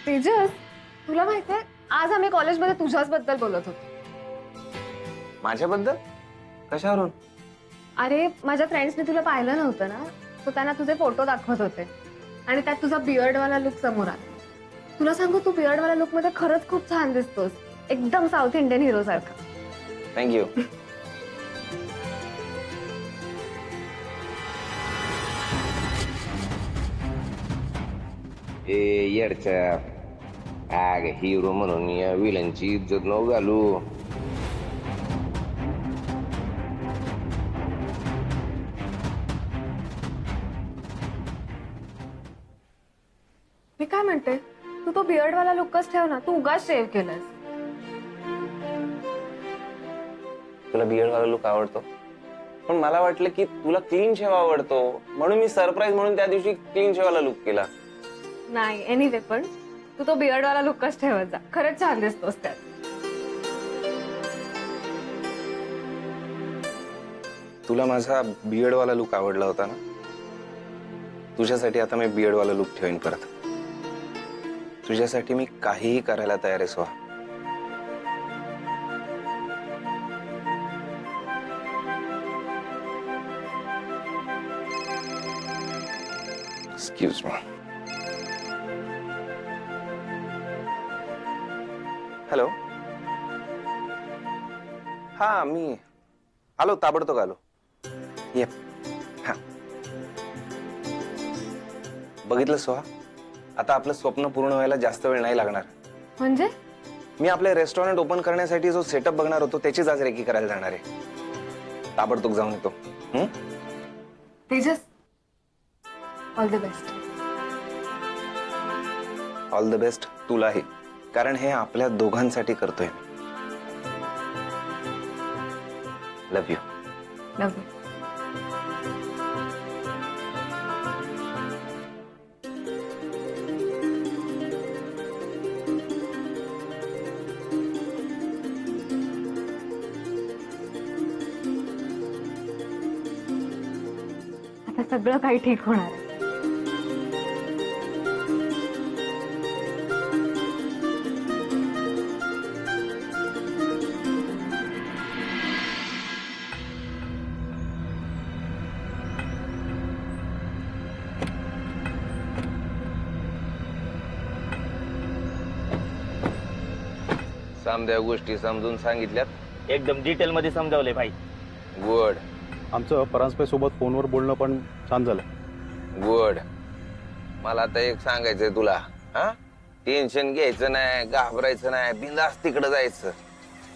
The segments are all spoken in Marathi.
तेजस, तुला माहितीये आज आम्ही कॉलेजमध्ये तुझ्याच बद्दल बोलत होतो. माझ्याबद्दल? कशावरून? अरे माझ्या फ्रेंड्सने तुला पाहिलं नव्हतं ना, तो त्यांना तुझे फोटो दाखवत होते आणि त्यात तुझा बियर्डवाला लुक समोर आला. तुला सांगू, तू बियर्डवाला लुक मध्ये खरंच खूप छान दिसतोस, एकदम साऊथ इंडियन हिरो सारखा. थँक्यू. ए येडच्या आग हिरो म्हणून या विलनची इज्जत न घालू. मी काय म्हणते, तू तो बियर्डवाला लुकच ठेव ना, तू उगाच शेव केलंस. तुला बियर्डवाला लुक आवडतो, पण मला वाटलं की तुला क्लीन शेव आवडतो, म्हणून मी सरप्राईज म्हणून त्या दिवशी क्लीन शेवाला लुक केला. नाही, एनिवे पण तू तो बियर्डवाला लुकच ठेवत जा, खरंच छान दिसतोस त्यात. तुला माझा बियर्डवाला लुक आवडला होता ना, तुझ्यासाठी आता मी बियर्डवाला लुक ठेवीन परत. तुझ्यासाठी मी काहीही करायला तयार आहे स्वा. Excuse me. हॅलो. हा, मी आलो, ताबडतोब आलो. ये. हा, बघितलं सोहा, आता आपलं स्वप्न पूर्ण व्हायला जास्त वेळ नाही लागणार. म्हणजे मी आपले रेस्टॉरंट ओपन करण्यासाठी जो सेटअप बघणार होतो त्याचीच आज रेकी करायला जाणार आहे. ताबडतोब जाऊन येतो. Tejas, all the best. All the best तुलाही, कारण हे आपल्या दोघांसाठी करतोय. Love you. Love you. आता सगळं काही ठीक होणार आहे. समद्या गोष्टी समजून सांगितल्यात. एकदम डिटेल मध्ये समजावले भाई. गुड आमचं परांजपे सोबत फोनवर बोलणं पण छान झालं. गुड. मला आता एक सांगायचंय तुला, हा, टेन्शन घ्यायचं नाही, घाबरायचं नाही, बिंदास तिकडे जायचं.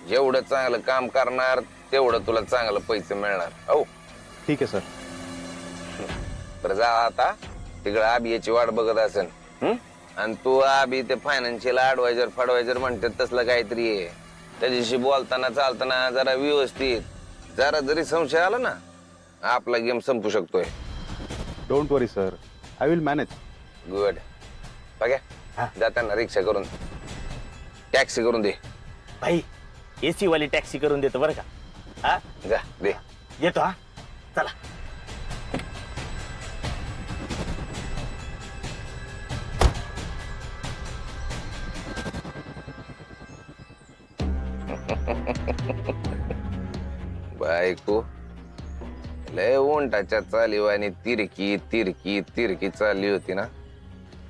जेवढं चांगलं काम करणार तेवढं तुला चांगलं पैसे मिळणार. हो ठीक आहे सर. तर जा आता, तिकडे आबियाची वाट बघत असेल. आणि तू आबी ते फायनान्शियल ऍडवायझर म्हणते तसलं काहीतरी आहे. त्याच्याशी बोलताना चालताना जरा व्यवस्थित, जरा जरी संशय आला ना, आपला गेम संपू शकतोय. Don't worry sir, I will manage. Good. बघा, जाताना रिक्षा करून, टॅक्सी करून दे. भाई एसी वाली टॅक्सी करून देतो बरं का. हा, जा दे. येतो. हा, चला. बायको लय उंटाच्या चालीवानी तिरकी तिरकी तिरकी चालली होती ना,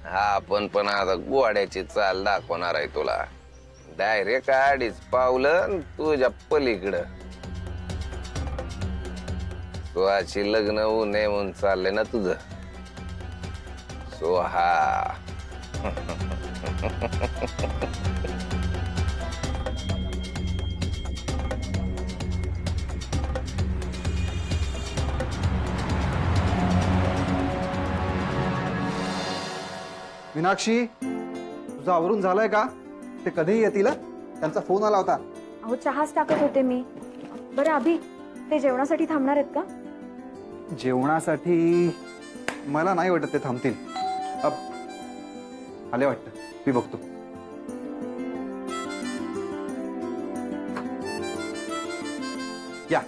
हा आपण पण आता गोड्याची चाल दाखवणार आहे तुला. डायरेक्ट अडीच पावलं तुझ्या पलीकडं. सोहाची लग्न होऊ नये म्हणून चाललंय ना तुझं. सोहा. मीनाक्षी, तुझं आवरून झालंय का? ते कधीही येतील. त्यांचा फोन आला होता. अहो चहाच टाकत होते मी. बरं अभि, ते जेवणासाठी थांबणार आहेत का? जेवणासाठी मला नाही वाटत ते थांबतील. आले वाटतं, मी बघतो. या.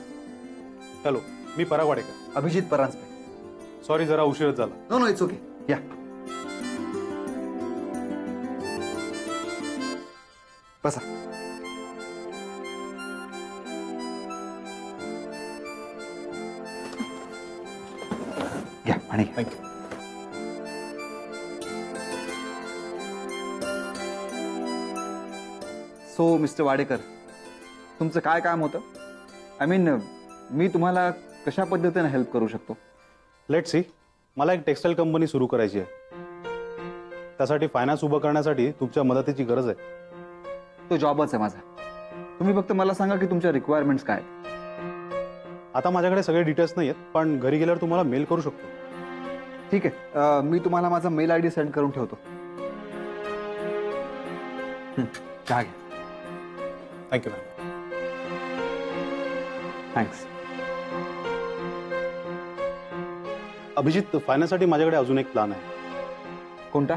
हॅलो, मी पराग वाडेकर. अभिजित परांजपे. सॉरी, जरा उशीर झाला. No no, it's okay. या. बसा. घ्या आणि थँक्यू. सो मिस्टर वाडेकर, तुमचं काय काम होतं? आय मीन मी तुम्हाला कशा पद्धतीने हेल्प करू शकतो? Let see. मला एक टेक्सटाईल कंपनी सुरू करायची आहे. त्यासाठी फायनान्स उभं करण्यासाठी तुमच्या मदतीची गरज आहे. तो जॉबच आहे माझा. तुम्ही फक्त मला सांगा की तुमच्या रिक्वायरमेंट्स काय आहेत. आता माझ्याकडे सगळे डिटेल्स नाही आहेत, पण घरी गेल्यावर तुम्हाला मेल करू शकतो. ठीक आहे, मी तुम्हाला माझा मेल आय डी सेंड करून ठेवतो. चहा घ्या. Thank you ma'am. थँक्स. अभिजित, फायनान्ससाठी माझ्याकडे अजून एक प्लॅन आहे. कोणता?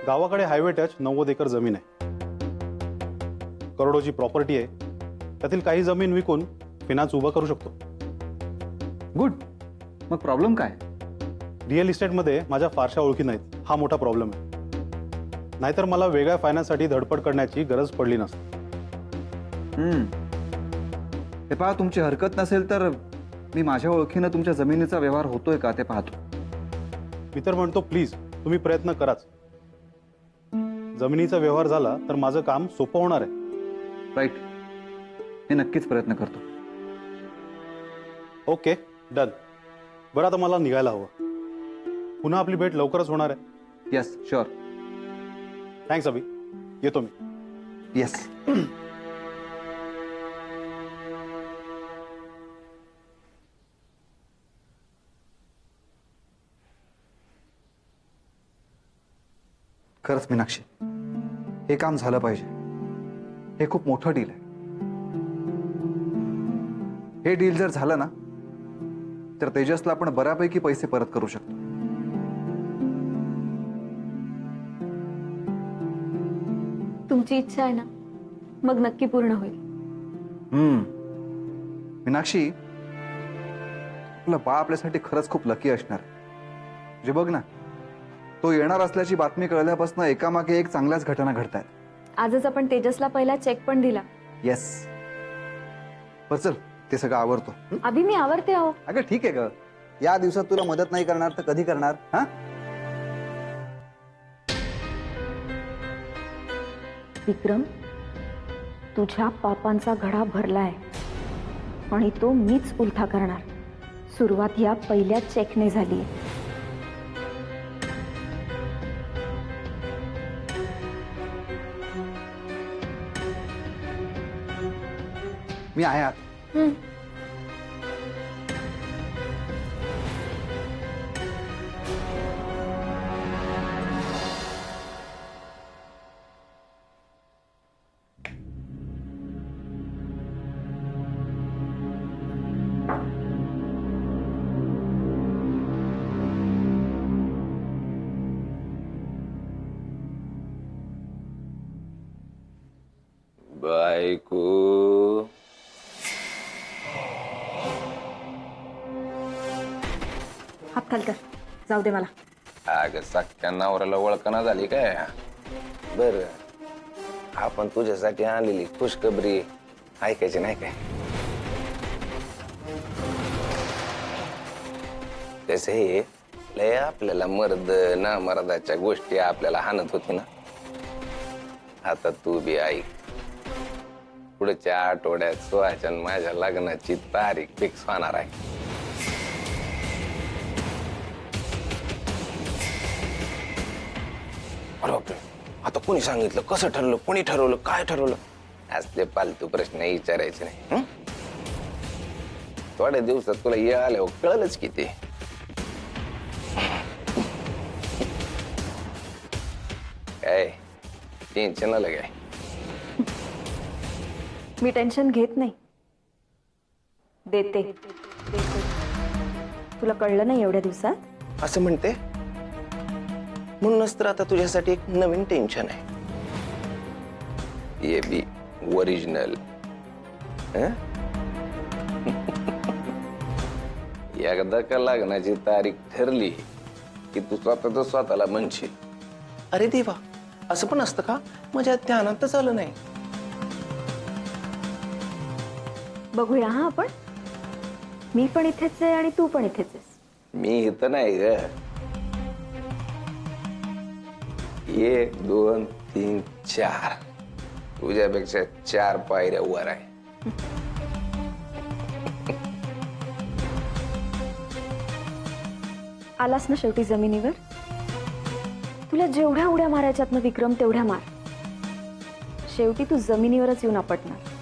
गावाकडे हायवे टच 90 एकर जमीन आहे. करोडोची प्रॉपर्टी आहे. त्यातील काही जमीन विकून फिनान्स उभं करू शकतो. गुड. मग प्रॉब्लेम काय? रिअल इस्टेटमध्ये माझ्या फारशा ओळखी नाहीत. हा मोठा प्रॉब्लेम आहे. नाहीतर मला वेगळ्या फायनान्ससाठी धडपड करण्याची गरज पडली नसते. हे पहा, तुमची हरकत नसेल तर मी माझ्या ओळखीनं तुमच्या जमिनीचा व्यवहार होतोय का ते पाहतो. मी तर म्हणतो प्लीज तुम्ही प्रयत्न कराच. जमिनीचा व्यवहार झाला तर माझं काम सोपं होणार आहे. राईट. मी नक्कीच प्रयत्न करतो. Okay, done. बरं, आता मला निघायला हवं. पुन्हा आपली भेट लवकरच होणार आहे. Yes, sure. थँक्स अभि. येतो मी. येस. खरंच मीनाक्षी, हे काम झालं पाहिजे. हे खूप मोठं डील आहे. हे डील जर झालं ना तर तेजसला आपण बऱ्यापैकी पैसे परत करू शकतो. तुमची इच्छा आहे ना, मग नक्की पूर्ण होईल. मीनाक्षी, आपलं बा आपल्यासाठी खरंच खूप लकी असणार. जे बघ ना, तो येणार असल्याची बातमी कळल्यापासून एकामागे एक चांगल्याच घटना घडत आहेत. आजच आपण तेजसला पहिला चेक पण दिला. येस. पर चल, ते सगळं आवडतो. अभि, मी आवडते आहो. अगं ठीक आहे ग. या दिवसात तुला मदत नाही करणार तर कधी करणार? हा, विक्रम, तुझ्या पापांचा घडा भरलाय आणि तो मीच उलथा करणार. सुरुवात या पहिल्या चेकने झाली. मी आहे आत. बायको, हात खाली कर. जाऊ दे मला. अगं सख्या नवऱ्याला ओळखना झाली काय? बर, आपण तुझ्यासाठी आणलेली खुशखबरी ऐकायची नाही काय? तसे हे लय आपल्याला मर्द ना मर्दाच्या गोष्टी आपल्याला हाणत होती ना. आता तू बी ऐक. पुढच्या आठवड्यात सुहाच्या आणि माझ्या लग्नाची तारीख फिक्स होणार आहे. बरोबर. आता कोणी सांगितलं, कसं ठरवलं, कोणी ठरवलं, काय ठरवलं, असले फालतू प्रश्न विचारायचे नाही. थोड्या दिवसात तुला ये आल्यावर कळलंच की ते. काय टेन्शन आलं काय? मी टेन्शन घेत नाही, देते. तुला कळलं नाही एवढ्या दिवसात? असं म्हणते. म्हणूनच तर आता तुझ्यासाठी एक नवीन टेन्शन आहे. ये बी ओरिजिनल. एकदा का लग्नाची तारीख ठरली की तू स्वतःला म्हणशील, अरे देवा, असं पण असतं का? माझ्या ध्यानातच आलं नाही. बघूया हा आपण. मी पण इथेच आहे आणि तू पण इथेच आहेस. मी इथं नाही ग. 1 2 3 4 तुझ्यापेक्षा 4 पायऱ्या वर आहे. आलास ना शेवटी जमिनीवर. तुला जेवढ्या उड्या मारायच्यात ना विक्रम तेवढ्या मार. शेवटी तू जमिनीवरच येऊन आपटणार.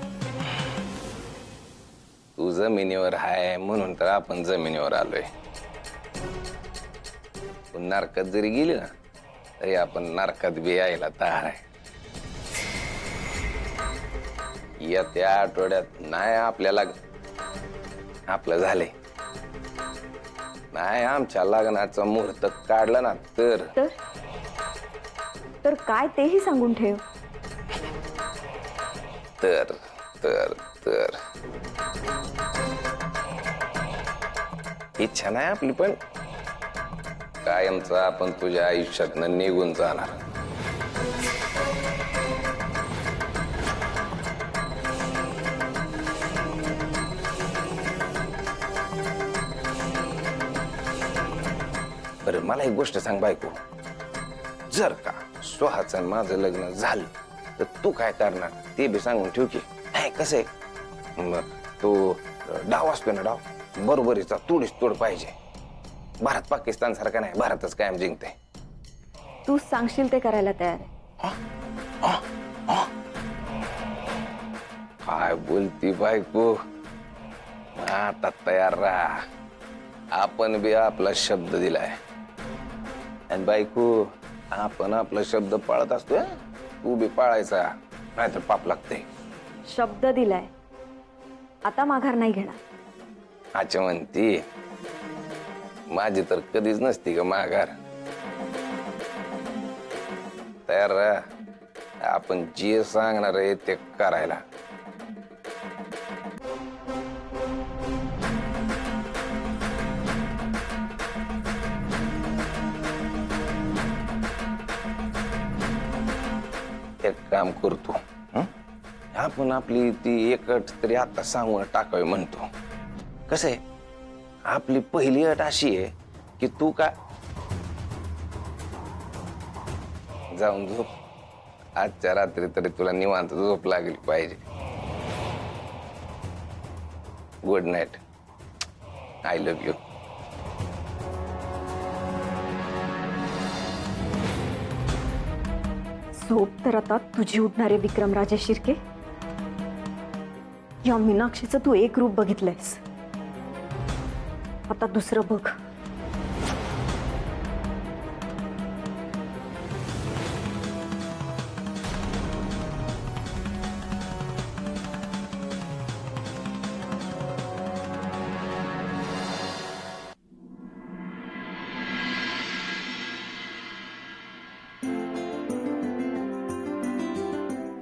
तू जमिनीवर आहे म्हणून तर आपण जमिनीवर आलोय. तू नरकात जरी गेली ना तरी आपण नरकात बी यायला तयार आहे. येत्या आठवड्यात नाही आपल्याला आपलं झाले नाही आमच्या लग्नाचा मुहूर्त काढला ना तर तर काय तेही सांगून ठेव. तर तर तर इच्छा नाही आपली पण कायमचा आपण तुझ्या आयुष्यातनं निघून जाणार. बरं मला एक गोष्ट सांग बायको. जर का सोहाचं आणि माझं लग्न झालं तर तू काय करणार ते बी सांगून ठेव की. नाही कसं आहे तो डाव असतो ना डाव बरोबरीचा तोडीस तोड पाहिजे. भारत पाकिस्तान सारखा नाही भारतच कायम जिंकते. तू सांगशील ते करायला तयार आहे. काय बोलती बायको. आता तयार राहा. आपण बी आपला शब्द दिलाय आणि बायको आपण आपला शब्द पाळत असतो. तू बी पाळायचा नाहीतर पाप लागते. शब्द दिलाय आता माघार नाही घेणार. अच्छा म्हणती. माझी तर कधीच नसती का माघार. तयार राहा. आपण जे सांगणार आहे ते करायला. एक काम करतो. आपण आपली ती एक अट तरी आता सांगून टाकावी म्हणतो. कसं आहे आपली पहिली अट अशी आहे की तू का जाऊन झोप. आजच्या रात्री तरी तुला निवांत झोप लागली पाहिजे. Good night. I love you. झोप तर आता तुझी उडणारे विक्रमराजे शिर्के. या मीनाक्षीचं तू एक रूप बघितलंयस. आता दुसरं बघ.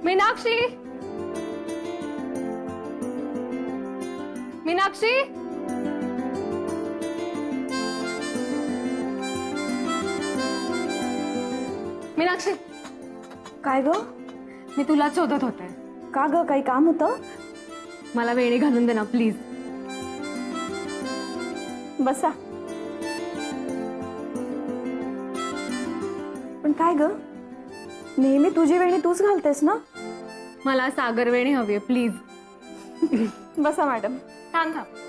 मीनाक्षी मीनाक्षी मीनाक्षी काय ग? मी तुलाच शोधत होते. का ग? काही काम होतं? मला वेणी घालून दे ना प्लीज. बसा. पण काय ग? नेहमी तुझी वेणी तूच घालतेस ना? मला सागर वेणी हवी आहे प्लीज. बसा मॅडम. थांब थांब.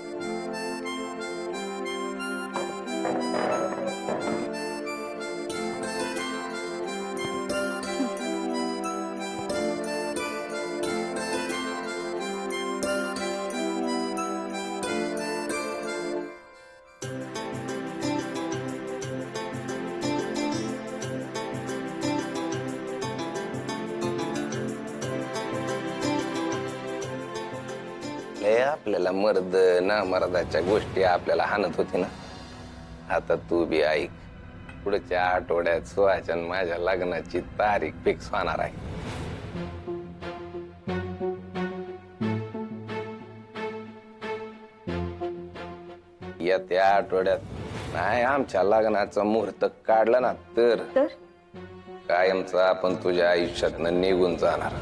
आपल्याला मर्द ना मर्दाच्या गोष्टी आपल्याला हाणत होती ना. आता तू बी ऐक. पुढच्या आठवड्यात सोहाच्या आणि माझ्या लग्नाची तारीख फिक्स होणार आहे. येत्या आठवड्यात नाही आमच्या लग्नाचा मुहूर्त काढला ना तर कायमचा आपण तुझ्या आयुष्यातनं निघून जाणार.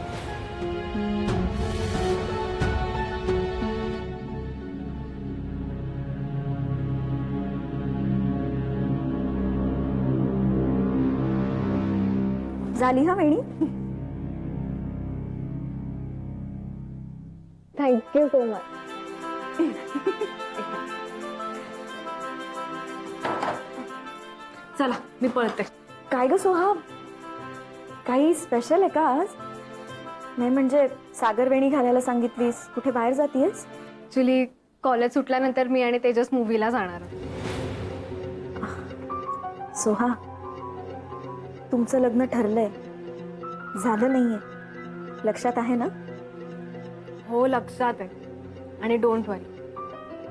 झाली हा वेणी. Thank you so much. चला मी पळते. काय ग सोहा, काही स्पेशल आहे का आज? नाही म्हणजे सागर वेणी घालायला सांगितलीस, कुठे बाहेर जातीयस? ऍक्च्युली कॉलेज सुटल्यानंतर मी आणि तेजस मूवीला जाणार. सोहा, तुमचं लग्न ठरलंय, झालं नाहीये, लक्षात आहे ना? हो लक्षात आहे. आणि डोंट वरी,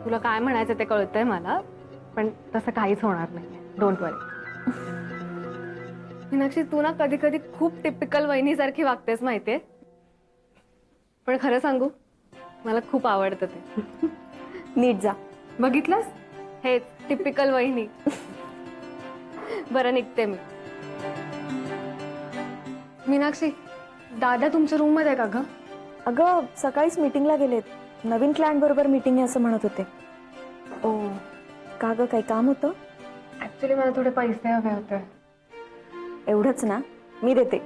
तुला काय म्हणायचं ते कळतंय मला, पण तसं काहीच होणार नाही. डोंट वरी. मीनाक्षी, तू ना कधी कधी खूप टिपिकल वहिनीसारखी वागतेस माहितीये, पण खरं सांगू मला खूप आवडतं ते. नीट जा. बघितलंस, हेच टिपिकल वहिनी. बरं निघते मी. मीनाक्षी, दादा तुमच्या रूम मध्ये का ग? अगं सकाळीच मीटिंगला गेलेत, नवीन क्लायंट बरोबर मीटिंग आहे असं म्हणत होते. ओ, का ग, काही काम होतं? ऍक्च्युली मला थोडे पैसे हवे होते. एवढंच ना, मी देते.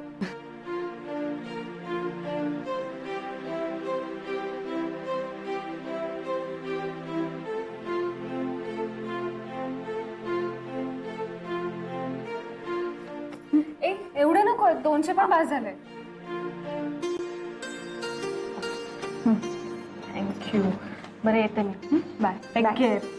एवढे नको, 200 पण पास झाले. थँक्यू. बरं येते मी. बाय. Take care.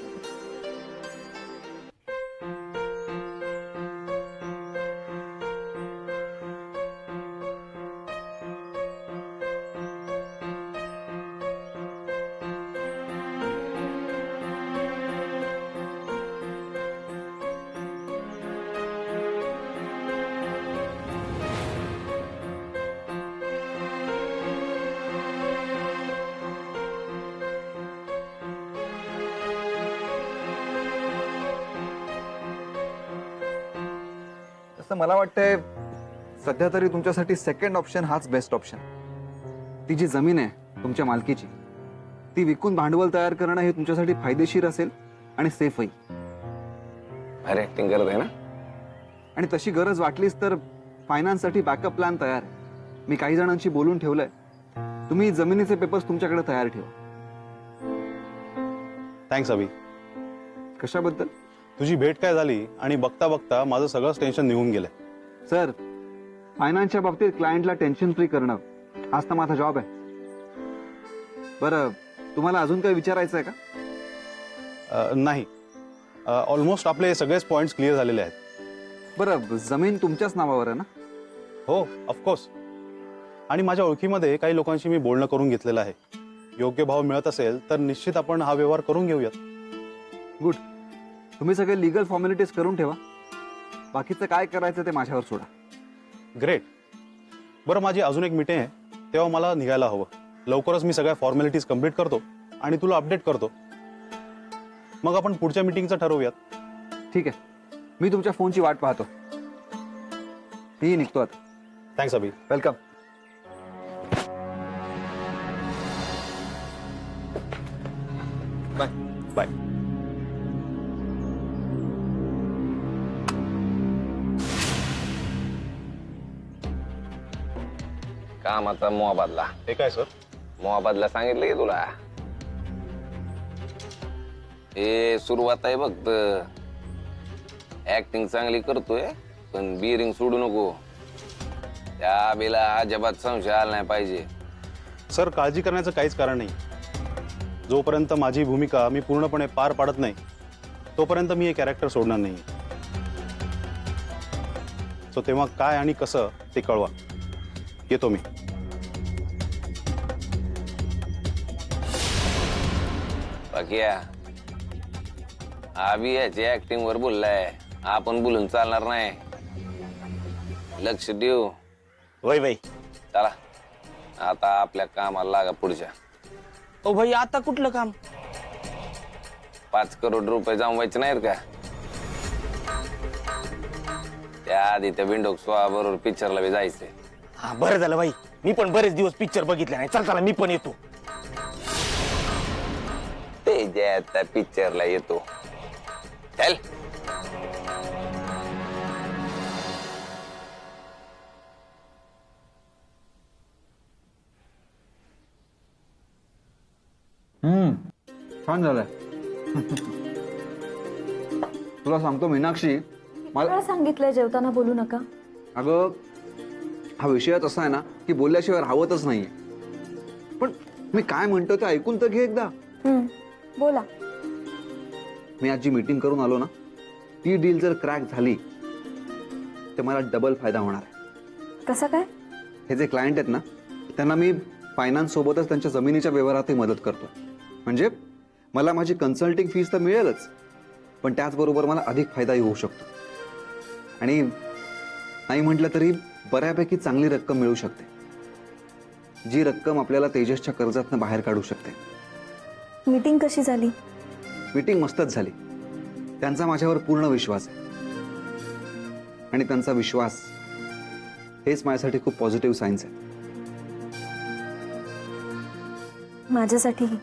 तसं मला वाटतंय सध्या तरी तुमच्यासाठी सेकंड ऑप्शन हाच बेस्ट ऑप्शन. ती जी जमीन आहे तुमच्या मालकीची, ती विकून भांडवल तयार करणं हे तुमच्यासाठी फायदेशीर असेल आणि सेफही. अरे ऍक्टिंग करत आहे ना. आणि तशी गरज वाटलीच तर फायनान्ससाठी बॅकअप प्लॅन तयार आहे. मी काही जणांशी बोलून ठेवलंय. तुम्ही जमिनीचे पेपर्स तुमच्याकडे तयार ठेवा. थँक्स अभि. कशाबद्दल? तुझी भेट काय झाली आणि बघता बघता माझं सगळंच टेन्शन निघून गेलंय. सर, फायनान्सच्या बाबतीत क्लायंटला टेन्शन फ्री करणं हाच तर माझा जॉब आहे. बरं, तुम्हाला अजून काही विचारायचं आहे का? नाही, ऑलमोस्ट आपले सगळेच पॉइंट्स क्लिअर झालेले आहेत. बरं, जमीन तुमच्याच नावावर आहे ना? हो, ऑफकोर्स. आणि माझ्या ओळखीमध्ये काही लोकांशी मी बोलणं करून घेतलेलं आहे. योग्य भाव मिळत असेल तर निश्चित आपण हा व्यवहार करून घेऊयात. गुड. तुम्ही सगळे लिगल फॉर्मॅलिटीज करून ठेवा. बाकीचं काय करायचं ते माझ्यावर सोडा. ग्रेट. बरं, माझी अजून एक मीटिंग आहे, तेव्हा मला निघायला हवं. लवकरच मी सगळ्या फॉर्मॅलिटीज कंप्लीट करतो आणि तुला अपडेट करतो. मग आपण पुढच्या मीटिंगचं ठरवूयात. ठीक आहे, मी तुमच्या फोनची वाट पाहतो. मी निघतो आता. थँक्स अभि. वेलकम. बाय. बाय. कामाचा मोबादला. हे काय सर? मोबादला सांगितलं की तुला. हे सुरुवात आहे फक्त. ऍक्टिंग चांगली करतोय पण बिअरिंग सोडू नको. त्या आबीला अजिबात संशय आला नाही पाहिजे. सर, काळजी करण्याचं काहीच कारण नाही. जोपर्यंत माझी भूमिका मी पूर्णपणे पार पाडत नाही तोपर्यंत मी हे कॅरेक्टर सोडणार नाही. सो तेव्हा काय आणि कसं ते कळवा. येतो मी. बाकीया आबी याची ऍक्टिंग वर बोललाय, आपण बोलून चालणार नाही. लक्ष देऊ. वय वय. चला आता आपल्या कामाला लागा पुढच्या. ओ भाई, आता कुठलं काम? 5 करोड रुपये जमवायचे नाहीत का? त्याआधी त्या विंडो स्वा बरोबर पिक्चरला बी जायचंय. हा बरं झालं बाई, मी पण बरेच दिवस पिक्चर बघितले नाही. चल चला मी पण येतो. ते जे आता पिक्चरला येतो. चल. छान झालंय. तुला सांगतो मीनाक्षी, मला सांगितलंय जेवताना बोलू नका. अगं हा विषयच असा आहे ना की बोलल्याशिवाय राहवतच नाहीये. पण मी काय म्हणतो ते ऐकून तर घे एकदा. बोला. मी आज जी मीटिंग करून आलो ना, ती डील जर क्रॅक झाली तर मला डबल फायदा होणार आहे. कसं काय? हे जे क्लायंट आहेत ना, त्यांना मी फायनान्स सोबतच त्यांच्या जमिनीच्या व्यवहारातही मदत करतो. म्हणजे मला माझी कन्सल्टिंग फीस तर मिळेलच, पण त्याचबरोबर मला अधिक फायदाही होऊ शकतो. आणि नाही म्हटलं तरी बऱ्यापैकी चांगली रक्कम मिळू शकते, जी रक्कम आपल्याला तेजसच्या कर्जातनं बाहेर काढू शकते. मीटिंग कशी झाली? मीटिंग मस्तच झाली. त्यांचा माझ्यावर पूर्ण विश्वास आहे आणि त्यांचा विश्वास हेच माझ्यासाठी खूप पॉझिटिव्ह सायन्स आहे. माझ्यासाठीही.